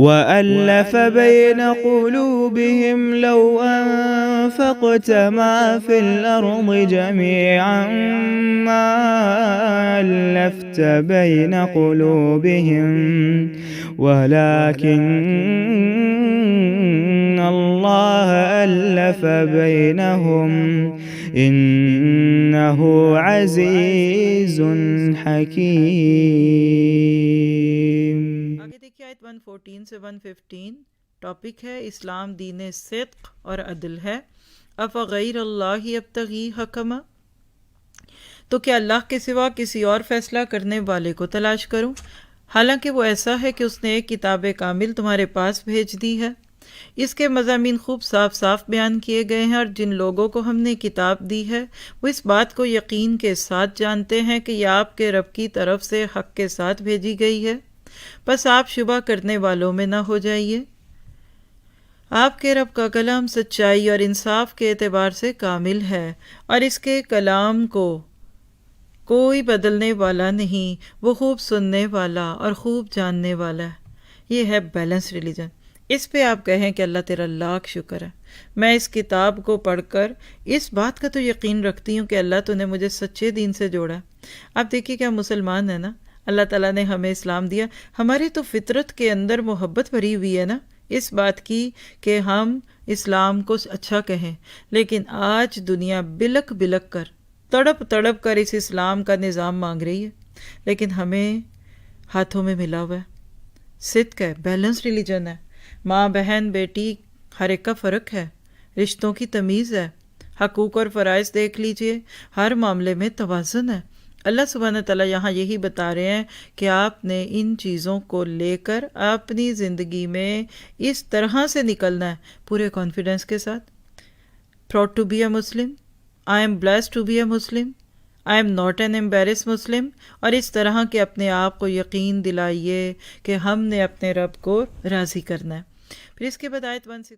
وألف بين قلوبهم لو أنفقت ما في الأرض جميعا ما ألفت بين قلوبهم ولكن الله ألف بينهم إنه عزيز حكيم۔ آگے دیکھیے آیت 114 سے 115، ٹاپک ہے اسلام دین صدق اور عدل ہے۔ افغیر اللہ ابتغی حکما، تو کیا اللہ کے سوا کسی اور فیصلہ کرنے والے کو تلاش کروں، حالانکہ وہ ایسا ہے کہ اس نے ایک کتاب کامل تمہارے پاس بھیج دی ہے۔ اس کے مضامین خوب صاف صاف بیان کیے گئے ہیں، اور جن لوگوں کو ہم نے کتاب دی ہے وہ اس بات کو یقین کے ساتھ جانتے ہیں کہ یہ آپ کے رب کی طرف سے حق کے ساتھ بھیجی گئی ہے، بس آپ شبہ کرنے والوں میں نہ ہو جائیے۔ آپ کے رب کا کلام سچائی اور انصاف کے اعتبار سے کامل ہے، اور اس کے کلام کو کوئی بدلنے والا نہیں، وہ خوب سننے والا اور خوب جاننے والا ہے۔ یہ ہے بیلنس ریلیجن۔ اس پہ آپ کہیں کہ اللہ تیرا لاکھ شکر ہے، میں اس کتاب کو پڑھ کر اس بات کا تو یقین رکھتی ہوں کہ اللہ تو نے مجھے سچے دین سے جوڑا ہے۔ آپ دیکھیے کہ ہم مسلمان ہیں نا، اللہ تعالیٰ نے ہمیں اسلام دیا، ہماری تو فطرت کے اندر محبت بھری ہوئی ہے نا اس بات کی کہ ہم اسلام کو اچھا کہیں، لیکن آج دنیا بلک بلک کر تڑپ تڑپ کر اس اسلام کا نظام مانگ رہی ہے، لیکن ہمیں ہاتھوں میں ملا ہوا ہے، صدق ہے، بیلنس ریلیجن ہے، ماں بہن بیٹی ہر ایک کا فرق ہے، رشتوں کی تمیز ہے، حقوق اور فرائض دیکھ لیجئے، ہر معاملے میں توازن ہے۔ اللہ سبحانہ تعالیٰ یہاں یہی بتا رہے ہیں کہ آپ نے ان چیزوں کو لے کر اپنی زندگی میں اس طرح سے نکلنا ہے، پورے کانفیڈنس کے ساتھ۔ Proud to be a Muslim, I am blessed to be a Muslim, I am not an embarrass Muslim, اور اس طرح کے اپنے آپ کو یقین دلائیے کہ ہم نے اپنے رب کو راضی کرنا ہے۔ پھر اس کے بعد آیت 160